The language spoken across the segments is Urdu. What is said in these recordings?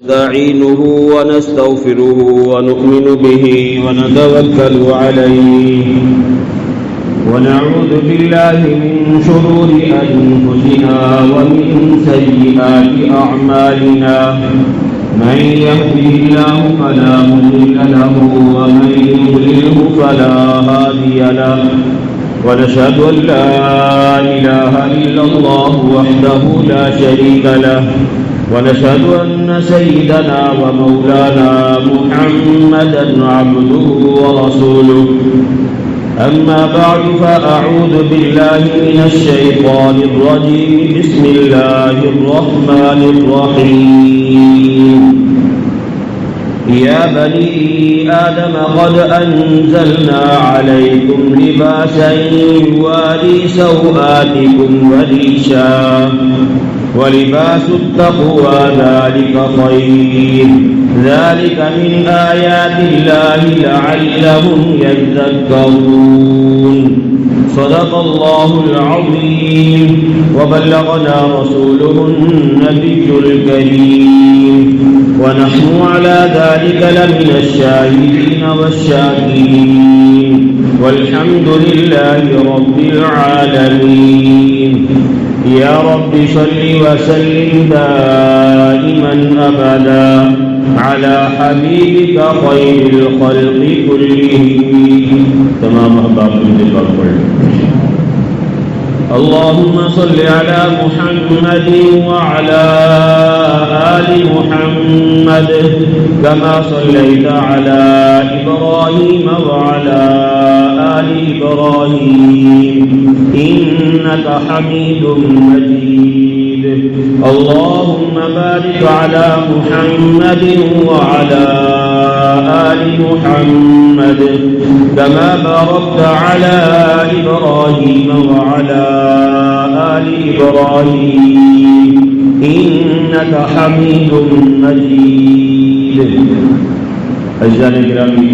نستعينه ونستغفره ونؤمن به ونتوكل عليه ونعوذ بالله من شرور أنفسنا ومن سيئات أعمالنا من يهده الله فلا مضل له ومن يضلله فلا هادي له ونشهد أن لا إله إلا الله وحده لا شريك له ونشهد أن سيدنا ومولانا محمدا عبده ورسوله أما بعد فأعوذ بالله من الشيطان الرجيم بسم الله الرحمن الرحيم يا بني آدم قد أنزلنا عليكم لباسا يواري سوآتكم وريشا ولباس التقوى ذلك خير ذلك من آيات الله لعلهم يذكرون صدق الله العظيم وبلغنا رسوله النبي الكريم ونحن على ذلك لمن الشاهدين والشاكرين والحمد لله رب العالمين يا رب صل وسلم دائما أبدا على حبيبك خير الخلق كلهم تمام أحباب الذكر اللهم صل على محمد وعلى آل محمد كما صليت على إبراهيم وعلى آل إبراهيم إنك حميد مجيد اللهم بارك على محمد وعلى آل محمد كما باركت على إبراهيم وعلى آل إبراهيم إنك حميد مجيد عزیزان گرامی،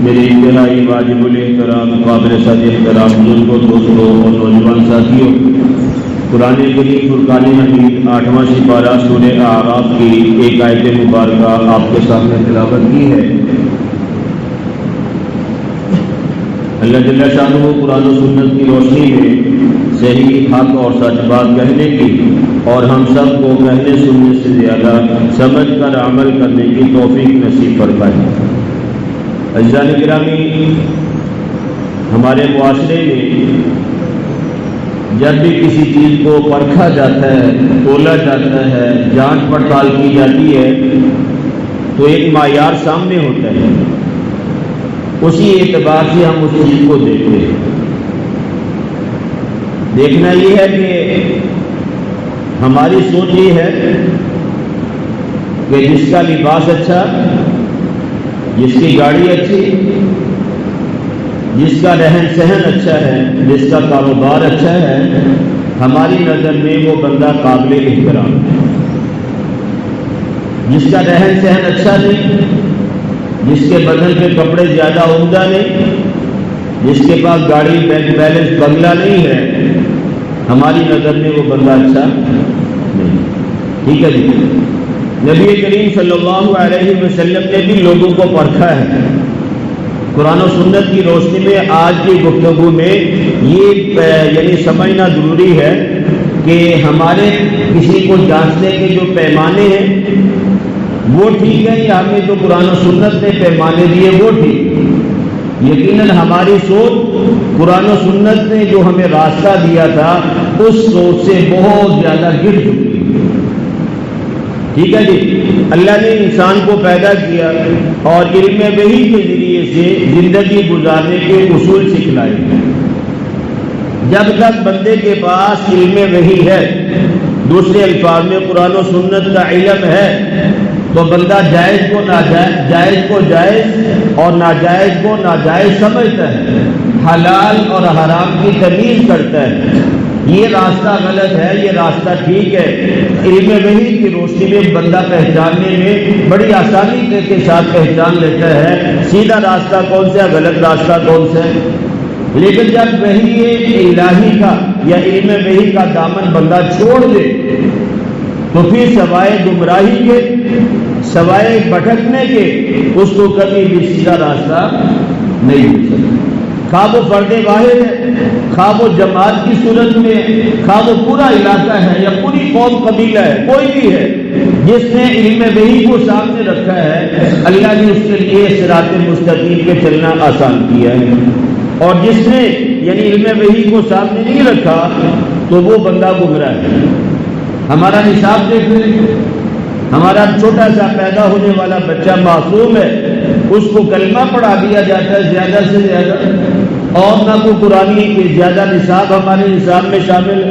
میرے انتہائی واجب الاحترام قابل صد احترام بزرگوں، دوستوں اور نوجوان ساتھیوں، قرآن کریم فرقان حمید 8واں سپارہ سورہ اعراف کی ایک آیت مبارکہ آپ کے سامنے تلاوت کی ہے۔ اللہ جل شانہ قرآن و سنت کی روشنی میں صحیح حق اور سچ بات کہنے کی اور ہم سب کو کہنے سننے سے زیادہ سمجھ کر عمل کرنے کی توفیق نصیب فرمائے۔ عزیزان گرامی، ہمارے معاشرے میں جب بھی کسی چیز کو پرکھا جاتا ہے، تولا جاتا ہے، جانچ پڑتال کی جاتی ہے تو ایک معیار سامنے ہوتا ہے، اسی اعتبار سے ہم اس چیز کو دیکھتے ہیں۔ دیکھنا یہ ہے کہ ہماری سوچ یہ ہے کہ جس کا لباس اچھا، جس کی گاڑی اچھی، جس کا رہن سہن اچھا ہے، جس کا کاروبار اچھا ہے، ہماری نظر میں وہ بندہ قابل احترام ہے۔ جس کا رہن سہن اچھا نہیں، جس کے بدن پہ کپڑے زیادہ عمدہ نہیں، جس کے پاس گاڑی بینک بیلنس بنگلہ نہیں ہے، ہماری نظر میں وہ بندہ اچھا نہیں۔ ٹھیک ہے جی، نبی کریم صلی اللہ علیہ وسلم نے بھی لوگوں کو پرکھا ہے۔ قرآن و سنت کی روشنی میں آج کی گفتگو میں یہ یعنی سمجھنا ضروری ہے کہ ہمارے کسی کو جانچنے کے جو پیمانے ہیں وہ ٹھیک ہے یا ہمیں جو قرآن و سنت نے پیمانے دیے وہ ٹھیک؟ یقیناً ہماری سوچ قرآن و سنت نے جو ہمیں راستہ دیا تھا اس سوچ سے بہت زیادہ گر چکی ہے۔ ٹھیک ہے جی، اللہ نے انسان کو پیدا کیا اور علم وحی کے ذریعے سے زندگی گزارنے کے اصول سکھلائے۔ جب تک بندے کے پاس علم وحی ہے، دوسرے الفاظ میں قرآن و سنت کا علم ہے، تو بندہ جائز کو ناجائز، جائز کو جائز اور ناجائز کو ناجائز سمجھتا ہے، حلال اور حرام کی تمیز کرتا ہے۔ یہ راستہ غلط ہے، یہ راستہ ٹھیک ہے۔ علم وحی کی روشنی میں بندہ پہچاننے میں بڑی آسانی کے ساتھ پہچان لیتا ہے سیدھا راستہ کون سا، غلط راستہ کون سا ہے۔ لیکن جب وحی الہی کا یا علم وحی کا دامن بندہ چھوڑ دے تو پھر سوائے گمراہی کے سوائے بھٹکنے کے اس کو کبھی بھی سیدھا راستہ نہیں مل سکتا. خواہ وہ فرد واحد ہے، خواہ وہ جماعت کی صورت میں ہے، خواہ وہ پورا علاقہ ہے یا پوری قوم قبیلہ ہے، کوئی بھی ہے جس نے علم وحی کو سامنے رکھا ہے، اللہ نے اس کے لیے صراط مستقیم پہ چلنا آسان کیا ہے. اور جس نے یعنی علم وحی کو سامنے نہیں رکھا تو وہ بندہ گمراہ ہے. ہمارا نصاب دیکھ لیں، ہمارا چھوٹا سا پیدا ہونے والا بچہ معصوم ہے، اس کو کلمہ پڑھا دیا جاتا ہے زیادہ سے زیادہ، اور نہ کوئی قرآنی کے زیادہ نصاب ہمارے نصاب میں شامل،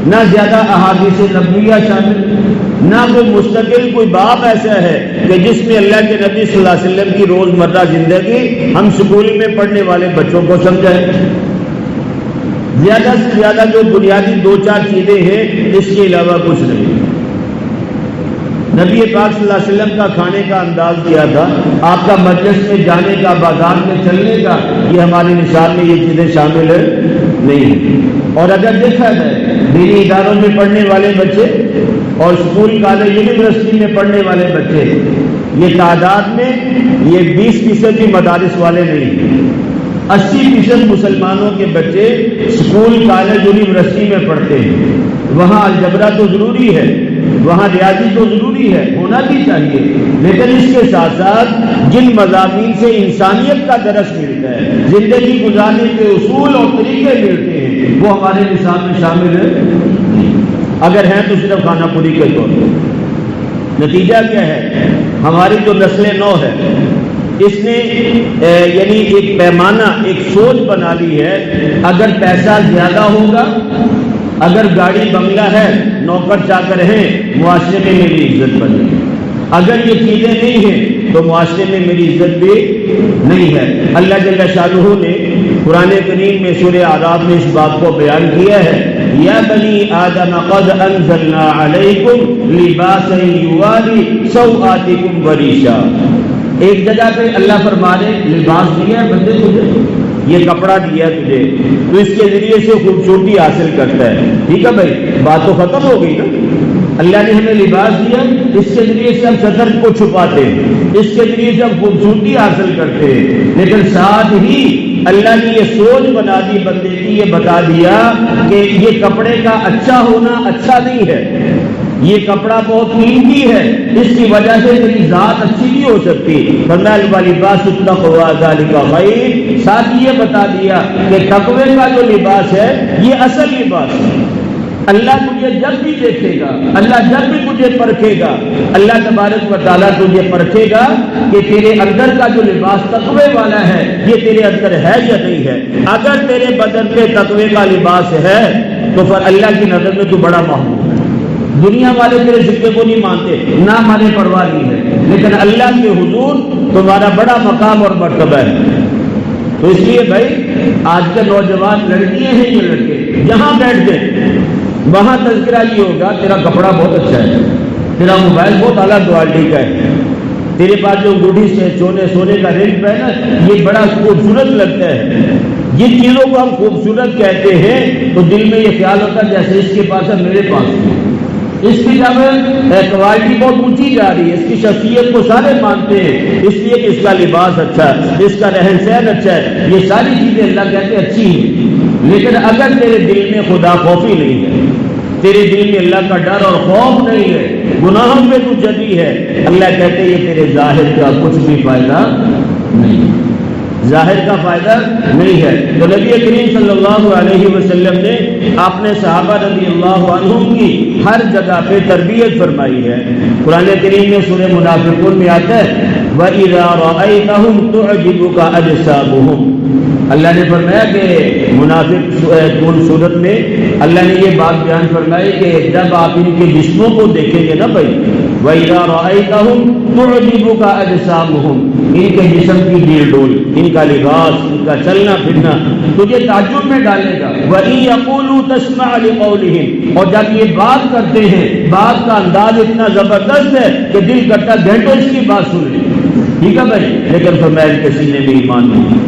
نہ زیادہ احادیث نبویہ شامل، نہ کوئی مستقل کوئی باب ایسا ہے کہ جس میں اللہ کے نبی صلی اللہ علیہ وسلم کی روزمرہ زندگی ہم اسکول میں پڑھنے والے بچوں کو سمجھائیں. زیادہ سے زیادہ جو بنیادی 2-4 چیزیں ہیں، اس کے علاوہ کچھ نہیں. نبی پاک صلی اللہ علیہ وسلم کا کھانے کا انداز کیا تھا، آپ کا مجلس میں جانے کا، بازار میں چلنے کا، یہ ہمارے نصاب میں یہ چیزیں شامل نہیں. اور اگر دیکھا جائے دینی اداروں میں پڑھنے والے بچے اور اسکول کالج یونیورسٹی میں پڑھنے والے بچے، یہ تعداد میں یہ 20% بھی مدارس والے نہیں، 80% مسلمانوں کے بچے اسکول کالج یونیورسٹی میں پڑھتے ہیں. وہاں الجبرا تو ضروری ہے، وہاں ریاضی تو ضروری ہے، ہونا بھی چاہیے، لیکن اس کے ساتھ ساتھ جن مضامین سے انسانیت کا درس ملتا ہے، زندگی گزارنے کے اصول اور طریقے ملتے ہیں، وہ ہمارے نصاب میں شامل ہے. اگر ہیں تو صرف خانہ پوری کے طور پر. نتیجہ کیا ہے؟ ہماری جو نسل نو ہے اس نے یعنی ایک پیمانہ، ایک سوچ بنا لی ہے، اگر پیسہ زیادہ ہوگا، اگر گاڑی بنگلہ ہے، نوکر چاکر ہیں، معاشرے میں میری عزت بنے گی. اگر یہ چیزیں نہیں ہیں تو معاشرے میں میری عزت بھی نہیں ہے. اللہ جل شانہ نے قرآن کریم میں سورہ اعراف میں اس بات کو بیان کیا ہے، یا بنی آدم قد انزلنا علیکم لباسا یواری سوآتکم وریشا. ایک جگہ پہ اللہ فرما رہے لباس دیا ہے بندے تجھے، یہ کپڑا دیا ہے تجھے، تو اس کے ذریعے سے خوبصورتی حاصل کرتا ہے. ٹھیک ہے بھائی، بات تو ختم ہو گئی نا. اللہ نے ہمیں لباس دیا، اس کے ذریعے سے ہم شطر کو چھپاتے ہیں، اس کے ذریعے سے ہم خوبصورتی حاصل کرتے ہیں. لیکن ساتھ ہی اللہ نے یہ سوچ بنا دی بندے کی، یہ بتا دیا کہ یہ کپڑے کا اچھا ہونا اچھا نہیں ہے، یہ کپڑا بہت قیمتی ہے، اس کی وجہ سے تیری ذات اچھی نہیں ہو سکتی. فرمایا واللباس التقوی ذالک خیر. ساتھ یہ بتا دیا کہ تقوی کا جو لباس ہے یہ اصل لباس ہے. اللہ تجھے جب بھی دیکھے گا، اللہ جب بھی تجھے پرکھے گا، اللہ تبارک و تعالیٰ تجھے پرکھے گا کہ تیرے اندر کا جو لباس تقوی والا ہے یہ تیرے اندر ہے یا نہیں ہے. اگر تیرے بدن پہ تقوی کا لباس ہے تو پھر اللہ کی نظر میں تو بڑا محبوب ہے. دنیا والے تیرے ذکر کو نہیں مانتے، نہ ہمارے پرواہ نہیں ہے، لیکن اللہ کے حضور تمہارا بڑا مقام اور مرتبہ ہے. تو اس لیے بھائی آج کے نوجوان لڑکیاں ہیں یہ لڑکے جہاں بیٹھ گئے وہاں تذکرہ یہ ہوگا تیرا کپڑا بہت اچھا ہے، تیرا موبائل بہت اعلیٰ کوالٹی کا ہے، تیرے پاس جو گوڑھی سے سونے کا رنگ پہ ہے نا یہ بڑا خوبصورت لگتا ہے. جن چیزوں کو ہم خوبصورت کہتے ہیں تو دل میں یہ خیال ہوتا ہے جیسے اس کے پاس ہے میرے پاس بھی. اس کی جب کوالٹی بہت اونچی جا رہی ہے، اس کی شخصیت کو سارے مانتے ہیں اس لیے کہ اس کا لباس اچھا ہے، اس کا رہن سہن اچھا ہے، یہ ساری چیزیں اللہ کہتے ہیں اچھی ہیں. لیکن اگر تیرے دل میں خدا خوفی نہیں ہے، تیرے دل میں اللہ کا ڈر اور خوف نہیں ہے، گناہوں پہ تو جبی ہے، اللہ کہتے ہیں یہ تیرے ظاہر کا کچھ بھی فائدہ نہیں، ظاہر کا فائدہ نہیں ہے. تو نبی کریم صلی اللہ علیہ وسلم نے اپنے صحابہ رضی اللہ عنہم کی ہر جگہ پہ تربیت فرمائی ہے. قرآن کریم میں سورہ منافقون میں آتا ہے وَإِذَا رَأَيْتَهُمْ تُعْجِبُكَ أَجْسَامُهُمْ. اللہ نے فرمایا کہ منافق صورت میں اللہ نے یہ بات بیان فرمائی کہ جب آپ ان کے جسموں کو دیکھیں گے نا بھائی وَإِذَا رَأَيْتَهُمْ تُعْجِبُكَ أَجْسَامُهُمْ، ان کے جسم کی ڈیل ڈول، ان کا لباس، ان کا چلنا پھرنا تجھے تعجب میں ڈالے گا. وَإِن يَقُولُوا تَسْمَعْ لِقَوْلِهِمْ، اور جب یہ بات کرتے ہیں بات کا انداز اتنا زبردست ہے کہ دل کرتا گھنٹوں اس کی بات سن لیں. ٹھیک ہے بھائی، لیکن فرمایا کہ سینے میں ایمان نہیں.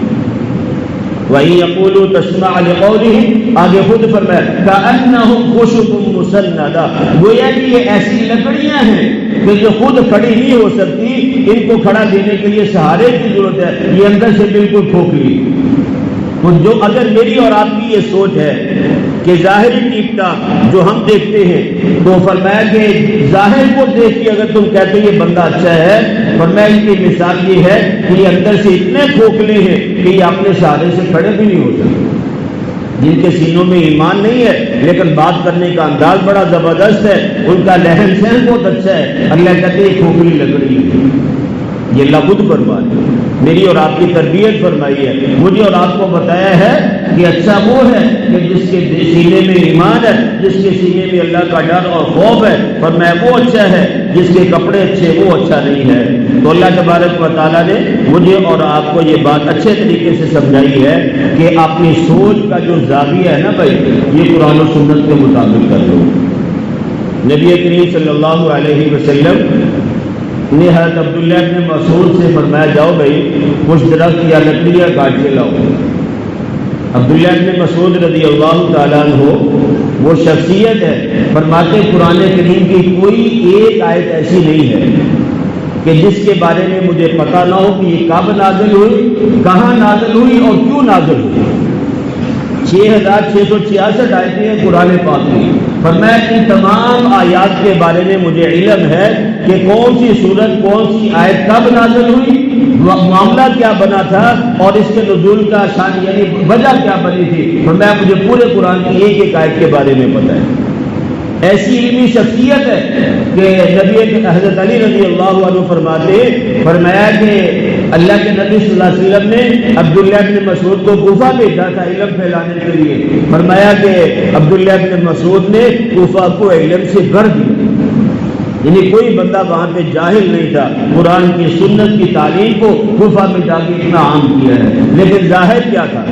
وَإِن يَقُولُوا تَسْمَعْ لِقَوْلِهِمْ آگے خود فرمایا كَأَنَّهُمْ خُشُبٌ مُّسَنَّدَةٌ، گویا کہ یہ ایسی لکڑیاں ہیں کہ جو خود کھڑی نہیں ہو سکتی، ان کو کھڑا دینے کے لیے سہارے کی ضرورت ہے، یہ اندر سے بالکل کھوکھلی۔ تو جو اگر میری اور آپ کی یہ سوچ ہے کہ ظاہری ٹیپنا جو ہم دیکھتے ہیں، تو فرمایا کہ ظاہر کو دیکھ کے اگر تم کہتے یہ بندہ اچھا ہے، فرمایا ان کی مثال یہ ہے کہ یہ اندر سے اتنے کھوکھلے ہیں کہ یہ اپنے سہارے سے کھڑے بھی نہیں ہو سکتے، جن کے سینوں میں ایمان نہیں ہے لیکن بات کرنے کا انداز بڑا زبردست ہے، ان کا لہن سہن بہت اچھا ہے، اللہ کہتے ہیں کھوکھلی لکڑی ہے۔ یہ اللہ خود فرمایا، میری اور آپ کی تربیت فرمائی ہے، مجھے اور آپ کو بتایا ہے کہ اچھا وہ ہے کہ جس کے سینے میں ایمان ہے، جس کے سینے میں اللہ کا ڈر اور خوف ہے، فرمایا وہ اچھا ہے، جس کے کپڑے اچھے وہ اچھا نہیں ہے۔ تو اللہ تبارک و تعالیٰ نے مجھے اور آپ کو یہ بات اچھے طریقے سے سمجھائی ہے کہ اپنی سوچ کا جو زاویہ ہے نا بھائی، یہ قرآن و سنت کے مطابق کر لو۔ نبی کریم صلی اللہ علیہ وسلم نے حضرت عبداللہ ابن مسعود سے فرمایا جاؤ بھائی کچھ درخت یا لکڑیاں کاٹ کے لاؤ۔ عبداللہ ابن مسعود رضی اللہ تعالیٰ عنہ وہ شخصیت ہے، فرماتے قرآن کریم کی کوئی ایک آیت ایسی نہیں ہے کہ جس کے بارے میں مجھے پتہ نہ ہو کہ یہ کب نازل ہوئی، کہاں نازل ہوئی اور کیوں نازل ہوئی۔ 6666 آیتیں ہیں قرآن پاک میں، فرمایا ان تمام آیات کے بارے میں مجھے علم ہے کہ کون سی سورت کون سی آیت کب نازل ہوئی، معاملہ کیا بنا تھا اور اس کے نزول کا شان یعنی وجہ کیا بنی تھی، فرمایا مجھے پورے قرآن کی ایک ایک آیت کے بارے میں پتہ ہے۔ ایسی علمی شخصیت ہے کہ نبی حضرت علی رضی اللہ عنہ فرمایا کہ اللہ کے نبی صلی اللہ علیہ وسلم نے عبداللہ بن مسعود کو کوفہ بھیجا تھا علم پھیلانے کے لیے، فرمایا کہ عبداللہ بن مسعود نے کوفہ کو علم سے بھر دیا، یعنی کوئی بندہ وہاں پہ جاہل نہیں تھا، قرآن کی سنت کی تعلیم کو کوفہ میں جا کے اتنا عام کیا ہے۔ لیکن ظاہر کیا تھا،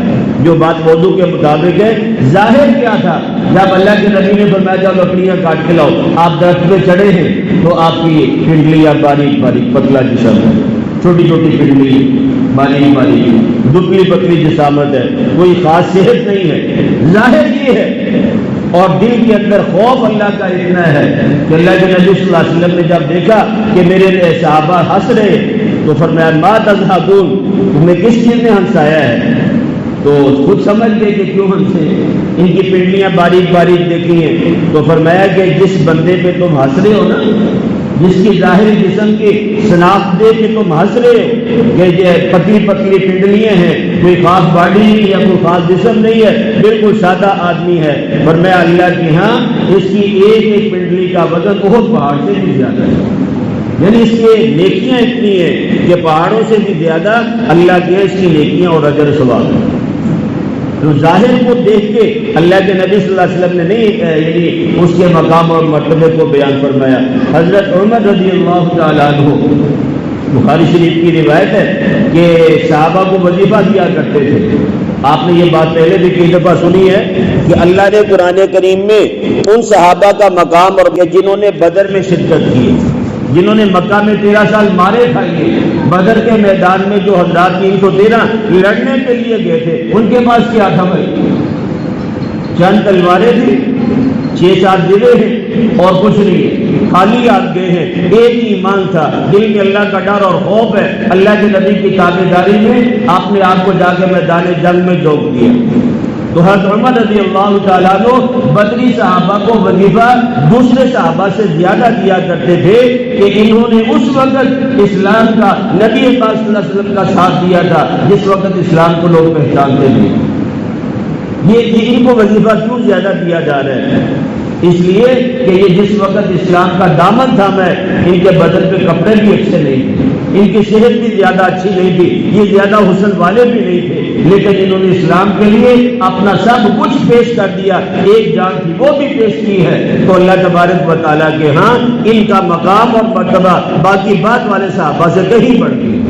جو بات موضوع کے مطابق ہے، ظاہر کیا تھا جب اللہ کے نبی نے فرمایا جاؤ لکڑیاں کاٹ کے لاؤ، آپ درخت پہ چڑھے ہیں تو آپ کی پنڈلیاں باریک باریک پتلا جسم ہے، چھوٹی چھوٹی پنڈلی باریک باریک دبلی پتلی جسامت ہے، کوئی خاص صحت نہیں ہے، ظاہر یہ ہے۔ اور دل کے اندر خوف اللہ کا اتنا ہے کہ اللہ کے نبی صلی اللہ علیہ وسلم نے جب دیکھا کہ میرے صحابہ ہنس رہے تو فرمایا ما تضحکون، تمہیں کس چیز نے ہنسایا ہے؟ تو خود سمجھ گئے کہ کیوں ہنسے، ان کی پنڈلیاں باریک باریک دیکھی ہیں، تو فرمایا کہ جس بندے پہ تم ہنس رہے ہو نا، جس کی ظاہری جسم کی شناخت دے کے تم ہنس رہے ہو کہ یہ پتلی پتلی پنڈلیاں ہیں، کوئی خاص باڈی نہیں یا کوئی خاص جسم نہیں ہے، بالکل سادہ آدمی ہے، فرمایا اللہ کی ہاں اس کی ایک ایک پنڈلی کا وزن بہت پہاڑ سے بھی زیادہ ہے، یعنی اس کی نیکیاں اتنی ہیں کہ پہاڑوں سے بھی زیادہ اللہ کی اس کی نیکیاں اور اجر ثواب ہے۔ تو ظاہر کو دیکھ کے اللہ کے نبی صلی اللہ علیہ وسلم نے نہیں یعنی اس کے مقام اور مرتبے کو بیان فرمایا۔ حضرت عمر رضی اللہ تعالیٰ عنہ، بخاری شریف کی روایت ہے کہ صحابہ کو وظیفہ دیا کرتے تھے۔ آپ نے یہ بات پہلے بھی کئی دفعہ سنی ہے کہ اللہ نے قرآن کریم میں ان صحابہ کا مقام اور جنہوں نے بدر میں شرکت کی، جنہوں نے مکہ میں 13 سال مارے کھائے، بدر کے میدان میں جو حضرات 313 لڑنے کے لیے گئے تھے، ان کے پاس کیا تھا بھائی؟ چند تلواریں تھی، 6-7 درے ہیں اور کچھ نہیں، خالی آپ گئے ہیں۔ ایک ایمان تھا، دل میں اللہ کا ڈر اور خوف ہے، اللہ کے نبی کی تابعداری میں آپ نے آپ کو جا کے میدان جنگ میں جھونک دیا۔ تو حضرت عمر رضی اللہ تعالیٰ عنہ بدری صحابہ کو وظیفہ دوسرے صحابہ سے زیادہ دیا کرتے تھے کہ انہوں نے اس وقت اسلام کا نبی پاک صلی اللہ علیہ وسلم کا ساتھ دیا تھا جس وقت اسلام کو لوگ پہچانتے تھے۔ یہ ان کو وظیفہ کیوں زیادہ دیا جا رہا ہے؟ اس لیے کہ یہ جس وقت اسلام کا دامن تھاما ہے، ان کے بدن پہ کپڑے بھی اچھے نہیں تھے، ان کی صحت بھی زیادہ اچھی نہیں تھی، یہ زیادہ حسن والے بھی نہیں تھے، لیکن انہوں نے اسلام کے لیے اپنا سب کچھ پیش کر دیا، ایک جان تھی وہ بھی پیش کی ہے۔ تو اللہ تبارک و تعالیٰ کے ہاں ان کا مقام اور مرتبہ باقی بات والے صحابہ سے کہیں بڑھ گئی۔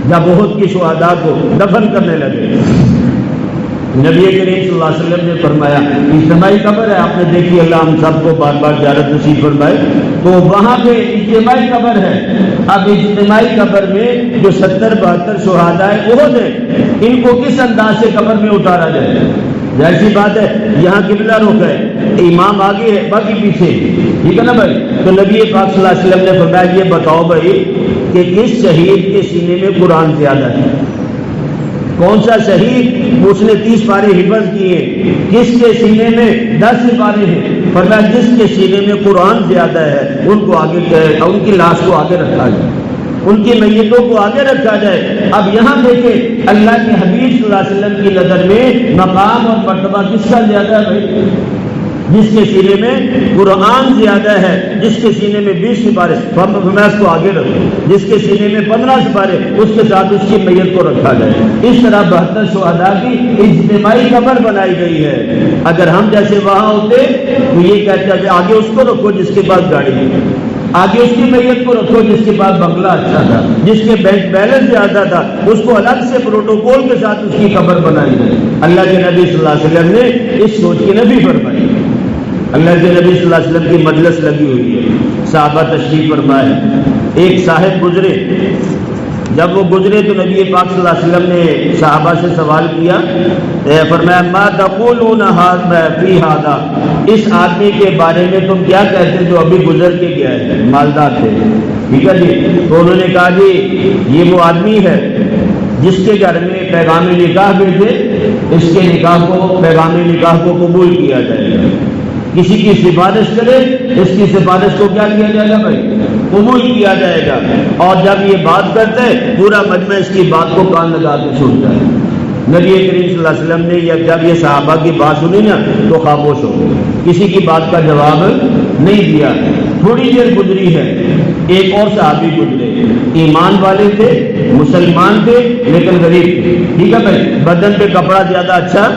جب احد کی شہداء کو دفن کرنے لگے نبی کریم صلی اللہ علیہ وسلم نے فرمایا اجتماعی قبر ہے، آپ نے دیکھی، اللہ ہم سب کو بار بار زیارت نصیب فرمائے، تو وہاں پہ اجتماعی قبر ہے۔ اب اجتماعی قبر میں جو 70-72 شہداء احد ہیں، ان کو کس انداز سے قبر میں اتارا جائے؟ جیسی بات ہے، یہاں قبلہ رخ ہے، امام آگے ہے، باقی پیچھے، ٹھیک ہے نا بھائی؟ تو نبی پاک صلی اللہ علیہ وسلم نے فرمایا یہ بتاؤ بھائی کہ کس شہید کے سینے میں قرآن زیادہ ہے؟ کون سا شہید؟ اس نے 30 پارے حفظ کیے، کس کے سینے میں 10 پارے ہیں؟ فرمایا جس کے سینے میں قرآن زیادہ ہے ان کو آگے، ان کی لاش کو آگے رکھا جائے، ان کی میتوں کو آگے رکھا جائے۔ اب یہاں دیکھیں اللہ کے حبیب صلی اللہ علیہ وسلم کی نظر میں مقام اور مرتبہ کس کا زیادہ ہے بھائی؟ جس کے سینے میں قرآن زیادہ ہے، جس کے سینے میں 20 سپارے، فرمایا اس کو آگے رکھو، جس کے سینے میں 15 سپارے، اس کے ساتھ اس کی میت کو رکھا جائے۔ اس طرح 72 شہداء کی اجتماعی قبر بنائی گئی ہے۔ اگر ہم جیسے وہاں ہوتے تو یہ کہتے ہیں کہ آگے اس کو رکھو جس کے پاس گاڑی ہے، آگے اس کی میت کو رکھو جس کے پاس بنگلہ اچھا تھا، جس کے بینک بیلنس زیادہ تھا، اس کو الگ سے پروٹوکول کے ساتھ اس کی قبر بنائی گئی۔ اللہ کے نبی صلی اللہ علیہ وسلم نے اس سوچ کی نفی فرمائی۔ اللہ کے نبی صلی اللہ علیہ وسلم کی مجلس لگی ہوئی ہے، صحابہ تشریف فرمائے، ایک صاحب گزرے، جب وہ گزرے تو نبی پاک صلی اللہ علیہ وسلم نے صحابہ سے سوال کیا، فرمایا ما تقولون فی ھذا، اس آدمی کے بارے میں تم کیا کہتے جو ابھی گزر کے گیا ہے، مالدار تھے، ٹھیک ہے جی؟ تو انہوں نے کہا جی یہ وہ آدمی ہے جس کے گھر میں پیغام نکاح بھیجے، اس کے نکاح کو، پیغام نکاح کو قبول کیا جائے گا، کسی کی سفارش کرے اس کی سفارش کو کیا کیا جائے گا بھائی؟ قبول کیا جائے گا۔ اور جب یہ بات کرتے ہیں پورا مجمع اس کی بات کو کان لگا کے سنتا ہے۔ نبی کریم صلی اللہ علیہ وسلم نے جب یہ صحابہ کی بات سنی نا تو خاموش ہو گئے، کسی کی بات کا جواب نہیں دیا۔ تھوڑی دیر گزری ہے، ایک اور صحابی گزرے، ایمان والے تھے، مسلمان تھے لیکن غریب تھے، ٹھیک ہے بھائی؟ بدن پہ کپڑا زیادہ اچھا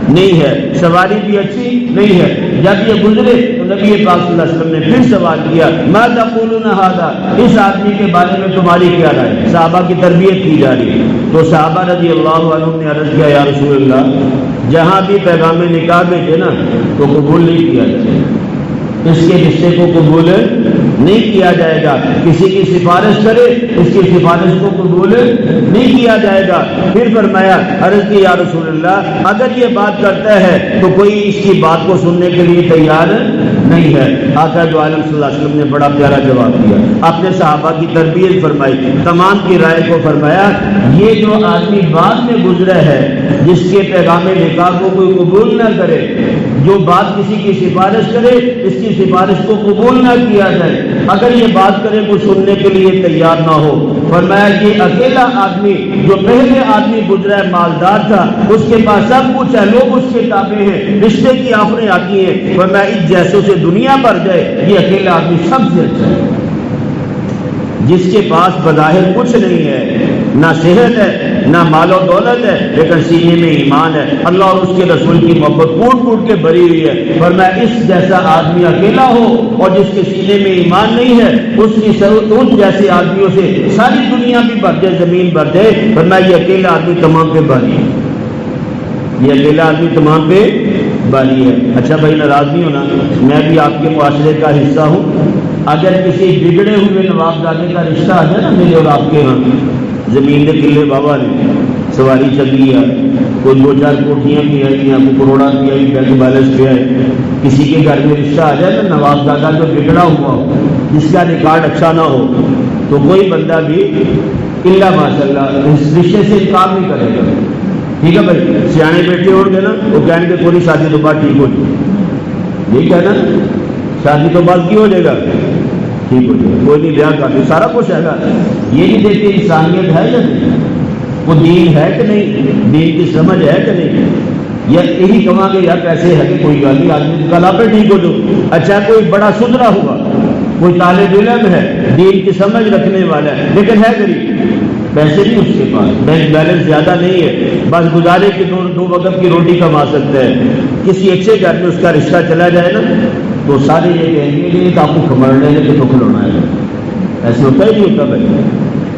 نہیں ہے، سواری بھی اچھی نہیں ہے۔ جب یہ گزرے تو نبی پاک صلی اللہ علیہ وسلم نے پھر سوال کیا ما تقولون ھذا، اس آدمی کے بارے میں تمہاری کیا رائے؟ صحابہ کی تربیت کی جا رہی ہے۔ تو صحابہ رضی اللہ عنہم نے عرض کیا یا رسول اللہ، جہاں بھی پیغام نکاح بھیجے نا تو قبول نہیں کیا جائے، اس کے رشتے کو قبول نہیں کیا جائے گا، کسی کی سفارش کرے اس کی سفارش کو قبول نہیں کیا جائے گا۔ پھر فرمایا عرض کی یا رسول اللہ، اگر یہ بات کرتا ہے تو کوئی اس کی بات کو سننے کے لیے تیار نہیں ہے۔ آقا دو عالم صلی اللہ علیہ وسلم نے بڑا پیارا جواب دیا، اپنے صحابہ کی تربیت فرمائی، تمام کی رائے کو فرمایا یہ جو آدمی بعد میں گزرا ہے جس کے پیغام نکاح کو کوئی قبول نہ کرے، جو بات کسی کی سفارش کرے اس کی سفارش کو قبول نہ کیا جائے، اگر یہ بات کرے کوئی سننے کے لیے تیار نہ ہو، فرمایا یہ اکیلا آدمی جو پہلے آدمی گزرا ہے مالدار تھا، اس کے پاس سب کچھ ہے، لوگ اس کے تابع ہیں، رشتے کی آفریں آتی ہیں، فرمایا اس جیسوں سے دنیا بھر جائے یہ اکیلا آدمی سب سے اچھا ہے، جس کے پاس بظاہر کچھ نہیں ہے، نہ صحت ہے نہ مال و دولت ہے لیکن سینے میں ایمان ہے، اللہ اور اس کے رسول کی محبت کوٹ کوٹ کے بھری ہوئی ہے۔ فرمایا اس جیسا آدمی اکیلا ہو اور جس کے سینے میں ایمان نہیں ہے، اس جیسے آدمیوں سے ساری دنیا بھی بھر جائے، زمین بھر جائے، فرمایا یہ اکیلا آدمی تمام پہ بھاری ہے، یہ اکیلا آدمی تمام پہ بھاری ہے۔ اچھا بھائی ناراض نہیں ہونا، میں بھی آپ کے معاشرے کا حصہ ہوں، اگر کسی بگڑے ہوئے نواب زادے کا رشتہ آ جائے نا میرے اور آپ کے ہاں، زمین کے قلعے بابا نے سواری چل لیا، کوئی 2-4 کوٹیاں بھی آئی ہیں، کوئی کروڑا بھی آئی، بینک بیلنس بھی ہے، کسی کے گھر میں رشتہ آ جائے نا نواب زادہ جو بگڑا ہوا ہو، جس کا ریکارڈ اچھا نہ ہو، تو کوئی بندہ بھی الا ماشاء اللہ اس رشتے سے انکار نہیں کرے گا، ٹھیک ہے بھائی؟ سیانے بیٹھے ہوں گے نا وہ کہیں گے پوری شادی تو بعد ٹھیک ہو جائے، یہی کہنا شادی تو بعد کی ہو جائے گا، ٹھیک ہو جائے، کوئی نہیں، بیاہ کر سارا کچھ ہے گا۔ یہ نہیں دیکھتے انسانیت ہے یا نہیں، وہ دین ہے کہ نہیں، دین کی سمجھ ہے کہ نہیں، یا یہی کما گے یا پیسے ہے کہ کوئی گل نہیں، آدمی کل آپ ٹھیک ہو جاؤ۔ اچھا کوئی بڑا سدھرا ہوا، کوئی طالب علم ہے، دین کی سمجھ رکھنے والا ہے لیکن ہے غریب، پیسے نہیں اس کے پاس، بینک بیلنس زیادہ نہیں ہے، بس گزارے کی 2 وقت کی روٹی کما سکتا ہے، کسی اچھے گھر میں اس کا رشتہ چلا جائے نا تو سارے یہ کہیں گے کہ آپ کو کمر لینے کے تو کھلونا ہے، ایسے ہوتا ہی نہیں ہوتا بھائی،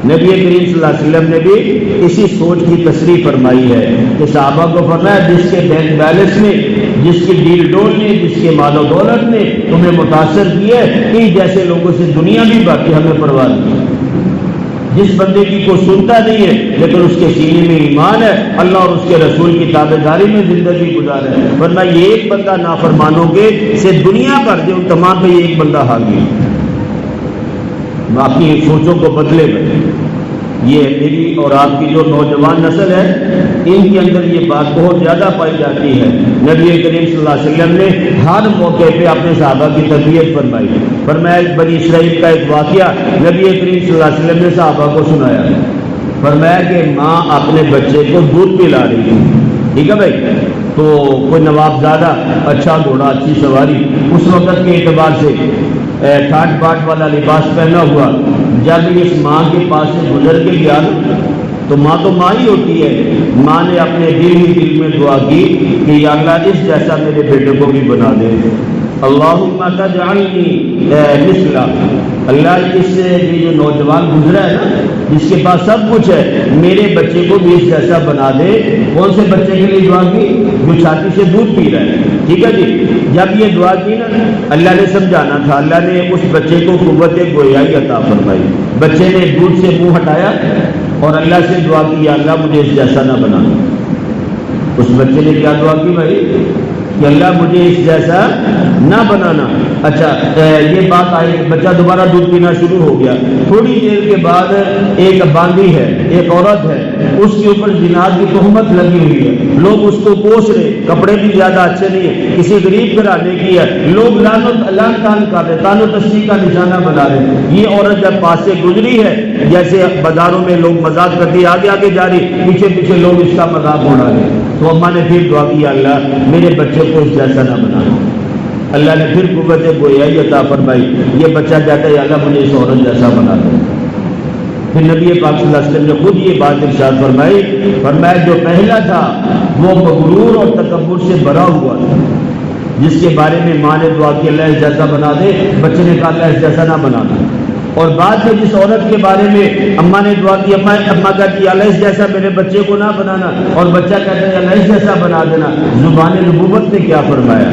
نبی کریم صلی اللہ علیہ وسلم نے بھی اسی سوچ کی تصریح فرمائی ہے کہ صحابہ کو فرمایا جس کے بینک بیلنس نے، جس کی ڈیل ڈول نے، جس کے مال و دولت نے تمہیں متاثر کیا ہے، ان جیسے لوگوں سے دنیا بھی باقی ہمیں پرواہ نہیں۔ جس بندے کی کوئی سنتا نہیں ہے لیکن اس کے سینے میں ایمان ہے، اللہ اور اس کے رسول کی تابعداری میں زندگی گزارا ہے، ورنہ یہ ایک بندہ نافرمانوں کے سے دنیا بھر دے، ان تمام پہ یہ ایک بندہ حاوی ہے۔ باقی سوچوں کو بدلے گا۔ یہ میری اور آپ کی جو نوجوان نسل ہے ان کے اندر یہ بات بہت زیادہ پائی جاتی ہے۔ نبی کریم صلی اللہ علیہ وسلم نے ہر موقع پہ اپنے صحابہ کی تربیت فرمائی۔ فرمایا بنی اسرائیل کا ایک واقعہ نبی کریم صلی اللہ علیہ وسلم نے صحابہ کو سنایا، فرمایا کہ ماں اپنے بچے کو دودھ پلا رہی تھی، ٹھیک ہے بھائی، تو کوئی نواب زادہ، اچھا گھوڑا، اچھی سواری، اس وقت کے اعتبار سے ٹھاٹ باٹ والا لباس پہنا ہوا، جب اس ماں کے پاس سے گزر کے گیا تو ماں ہی ہوتی ہے، ماں نے اپنے دل ہی دل میں دعا کی کہ یا اللہ اس جیسا میرے بیٹے کو بھی بنا دے، اللہم تجعلنی مثلا، اللہ اس سے یہ جو نوجوان گزرا ہے نا جس کے پاس سب کچھ ہے، میرے بچے کو بھی اس جیسا بنا دے۔ کون سے بچے کے لیے دعا کی؟ جو چھاتی سے دودھ پی رہا ہے، ٹھیک ہے جی۔ جب یہ دعا کی نا اللہ نے سمجھانا تھا، اللہ نے اس بچے کو قوت گویائی عطا فرمائی، بچے نے دودھ سے منہ ہٹایا اور اللہ سے دعا کی یا اللہ مجھے اس جیسا نہ بنا۔ اس بچے نے کیا دعا کی بھائی کہ اللہ مجھے اس جیسا نہ بنانا۔ اچھا یہ بات آئی، بچہ دوبارہ دودھ پینا شروع ہو گیا، تھوڑی دیر کے بعد ایک باندھی ہے، ایک عورت ہے، اس کے اوپر زنا کی تہمت لگی ہوئی ہے، لوگ اس کو کوس رہے، کپڑے بھی زیادہ اچھے نہیں ہیں، کسی غریب گھرانے کی ہے، لوگ لعن تان کر رہے، تان و تشریح کا نشانہ بنا رہے۔ یہ عورت جب پاس سے گزری ہے، جیسے بازاروں میں لوگ مذاق کرتی، آگے آگے جا رہی، پیچھے پیچھے لوگ اس کا مذاق اڑا رہے، تو اماں نے پھر دعا کی اللہ میرے بچے کو اس جیسا نہ بنانا۔ اللہ نے پھر قوت گویائی عطا فرمائی، یہ بچہ کہتا ہے اللہ مجھے اس عورت جیسا بنا دے۔ پھر نبی پاک صلی اللہ علیہ وسلم نے خود یہ بات ارشاد فرمائی، فرمایا جو پہلا تھا وہ مغرور اور تکبر سے بھرا ہوا تھا، جس کے بارے میں ماں نے دعا کی اللہ اس جیسا بنا دے، بچے نے کہا اللہ اس جیسا نہ بنانا۔ اور بعد میں جس عورت کے بارے میں اماں نے دعا کی، اماں کہتی ہے اللہ اس جیسا میرے بچے کو نہ بنانا، اور بچہ کہتا ہے اللہ اس جیسا بنا دینا۔ زبان نبوت نے کیا فرمایا؟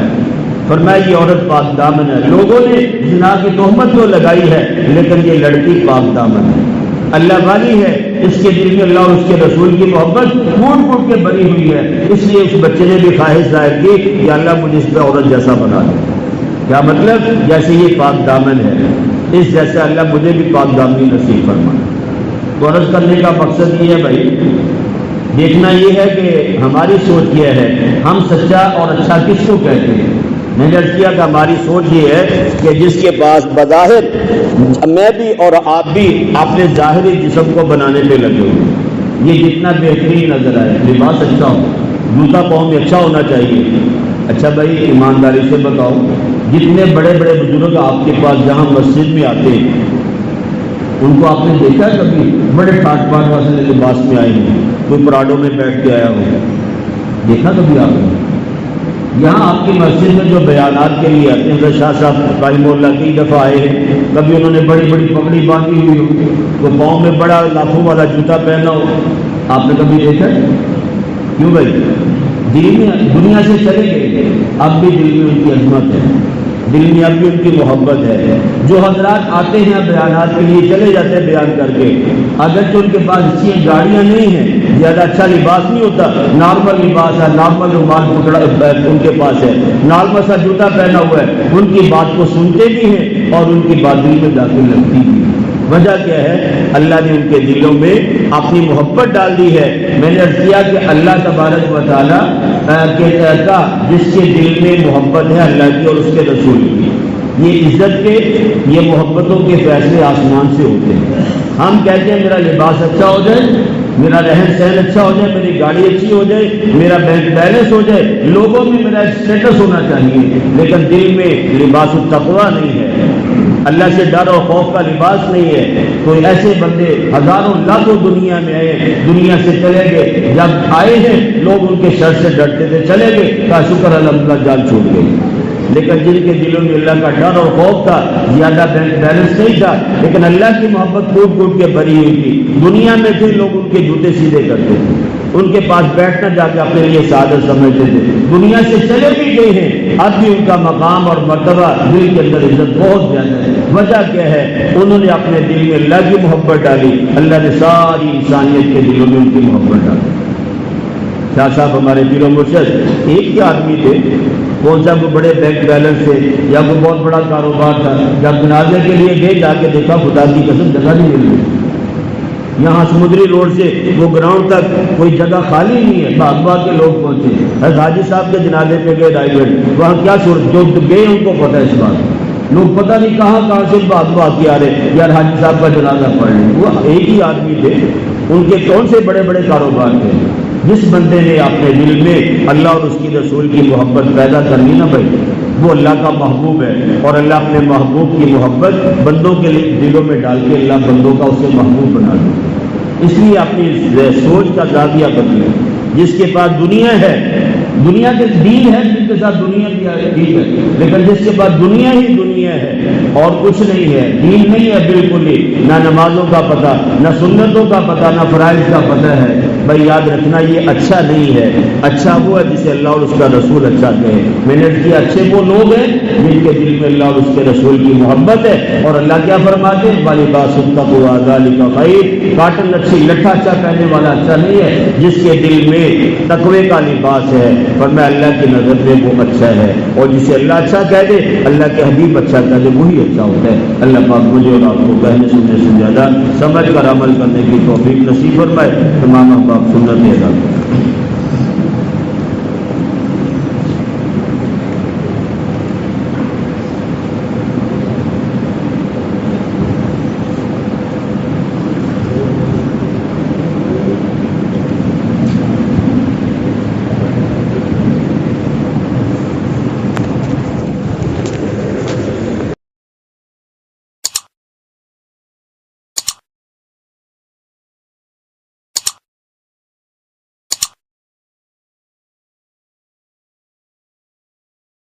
فرمایا یہ عورت پاک دامن ہے، لوگوں نے زنا کی تہمت تو لگائی ہے لیکن یہ لڑکی پاک دامن ہے، اللہ والی ہے، اس کے دل میں اللہ اور اس کے رسول کی محبت پھوٹ پھوٹ کے بری ہوئی ہے، اس لیے اس بچے نے بھی خواہش ظاہر کی کہ اللہ مجھے اس پہ عورت جیسا بنا دے۔ کیا مطلب؟ جیسے یہ پاک دامن ہے اس جیسے اللہ مجھے بھی پاک دامنی نصیب فرما۔ تو عرض کرنے کا مقصد یہ ہے بھائی، دیکھنا یہ ہے کہ ہماری سوچ یہ ہے ہم سچا اور اچھا کس کو کہتے ہیں۔ میں نے کیا کہ ہماری سوچ یہ ہے کہ جس کے پاس بظاہر میں بھی اور آپ بھی اپنے ظاہری جسم کو بنانے پہ لگے ہوئے، یہ جتنا بہترین نظر آئے، لباس اچھا ہو، جوتا پاؤں میں اچھا ہونا چاہیے۔ اچھا بھائی ایمانداری سے بتاؤ، جتنے بڑے بڑے بزرگ آپ کے پاس جہاں مسجد میں آتے ہیں ان کو آپ نے دیکھا کبھی بڑے ٹھاٹ پاٹ والے لباس میں آئے ہیں، کوئی پراڈو میں بیٹھ کے آیا ہو، دیکھا کبھی آپ نے؟ یہاں آپ کی مسجد میں جو بیانات کے لیے آتے ہیں، شاہ صاحب رحمہ اللہ کئی دفعہ آئے ہیں، کبھی انہوں نے بڑی بڑی پگڑی باندھی ہوئی ہو، تو پاؤں میں بڑا لاکھوں والا جوتا پہنا ہو، آپ نے کبھی دیکھا؟ کیوں بھائی؟ دل میں دنیا سے چلے گئے، اب بھی دل میں ان کی عظمت ہے، دل میں اب بھی ان کی محبت ہے۔ جو حضرات آتے ہیں بیانات کے لیے چلے جاتے ہیں بیان کر کے، اگرچہ ان کے پاس اچھی گاڑیاں نہیں ہیں، زیادہ اچھا لباس نہیں ہوتا، نارمل لباس ہے، نارمل رومال پکڑا ان کے پاس ہے، نارمل سا جوتا پہنا ہوا ہے، ان کی بات کو سنتے بھی ہیں اور ان کی بات دل میں داخل لگتی بھی ہے۔ وجہ کیا ہے؟ اللہ نے ان کے دلوں میں اپنی محبت ڈال دی ہے۔ میں نے عرض کیا کہ اللہ تبارک و تعالیٰ کا جس کے دل میں محبت ہے اللہ کی اور اس کے رسول کی، یہ عزت کے یہ محبتوں کے فیصلے آسمان سے ہوتے ہیں۔ ہم کہتے ہیں میرا لباس اچھا ہو جائے، میرا رہن سہن اچھا ہو جائے، میری گاڑی اچھی ہو جائے، میرا بینک بیلنس ہو جائے، لوگوں میں میرا اسٹیٹس ہونا چاہیے، لیکن دل میں لباس التقویٰ نہیں ہے، اللہ سے ڈر اور خوف کا لباس نہیں ہے، تو ایسے بندے ہزاروں لاکھوں دنیا میں آئے، دنیا سے چلے گئے، جب آئے ہیں لوگ ان کے شر سے ڈرتے تھے، چلے گئے، کہا شکر الحمدللہ جان چھوٹ گئی۔ لیکن جن کے دلوں میں اللہ کا ڈر اور خوف تھا، زیادہ بینک بیلنس نہیں تھا، لیکن اللہ کی محبت کوٹ کوٹ کے بھری ہوئی تھی، دنیا میں تھے لوگ ان کے جوتے سیدھے کرتے تھے، ان کے پاس بیٹھنا جا کے اپنے لیے سعادت سمجھتے تھے، دنیا سے چلے بھی گئے ہیں، اب بھی ان کا مقام اور مرتبہ دل کے اندر عزت بہت زیادہ ہے۔ وجہ کیا ہے؟ انہوں نے اپنے دل میں اللہ کی محبت ڈالی، اللہ نے ساری انسانیت کے دلوں میں ان کی محبت ڈالی۔ شاہ صاحب ہمارے پیر و مرشد ایک ہی آدمی تھے، کون سا کوئی بڑے بینک بیلنس تھے یا کوئی بہت بڑا کاروبار تھا، جب جنازے کے لیے گئے جا کے دیکھا خدا کی قسم جگہ نہیں مل رہی، یہاں سمندری روڈ سے وہ گراؤنڈ تک کوئی جگہ خالی نہیں ہے، بھاگ بھاگ کے لوگ پہنچے، حضرت حاجی صاحب کے جنازے پہ گئے رائے گڑھ، وہاں کیا صورت، جو گئے ان کو پتہ ہے اس بات، لوگ پتہ نہیں کہاں سے بھاگ بھاگ کے آ رہے یار حاجی صاحب کا جنازہ پڑھ لیں۔ وہ ایک ہی آدمی تھے، ان کے کون سے بڑے بڑے کاروبار تھے؟ جس بندے نے اپنے دل میں اللہ اور اس کی رسول کی محبت پیدا کر لی نا بھائی، وہ اللہ کا محبوب ہے، اور اللہ اپنے محبوب کی محبت بندوں کے دلوں میں ڈال کے اللہ بندوں کا اسے محبوب بنا دے۔ اس لیے اپنی سوچ کا زاویہ بدلے۔ جس کے پاس دنیا ہے، دنیا کے دین ہے، جن کے ساتھ دنیا بھی ہے ٹھیک ہے، لیکن جس کے پاس دنیا ہی دنیا ہے اور کچھ نہیں ہے، دین نہیں ہے بالکل ہی، نہ نمازوں کا پتہ، نہ سنتوں کا پتہ، نہ فرائض کا پتہ ہے، بھائی یاد رکھنا یہ اچھا نہیں ہے۔ اچھا وہ ہے جسے اللہ اور اس کا رسول اچھا کہے۔ میں نے کیا اچھے وہ لوگ ہیں جن کے دل میں اللہ اور اس کے رسول کی محبت ہے، اور اللہ کیا فرماتے ہیں، والی بات تقویٰ ذالک خیر، کاٹن اچھی لٹھا اچھا پہننے والا اچھا نہیں ہے، جس کے دل میں تقوی کا لباس ہے، فرمایا اللہ کی نظر میں وہ اچھا ہے، اور جسے اللہ اچھا کہہ دے، اللہ کے حبیب اچھا کہہ دے، وہی اچھا ہوتا ہے۔ اللہ پاک مجھے اور آپ کو کہنے سننے سے زیادہ سمجھ کر عمل کرنے کی توفیق نصیب فرمائے۔ تمام احباب سنت ادا کریں۔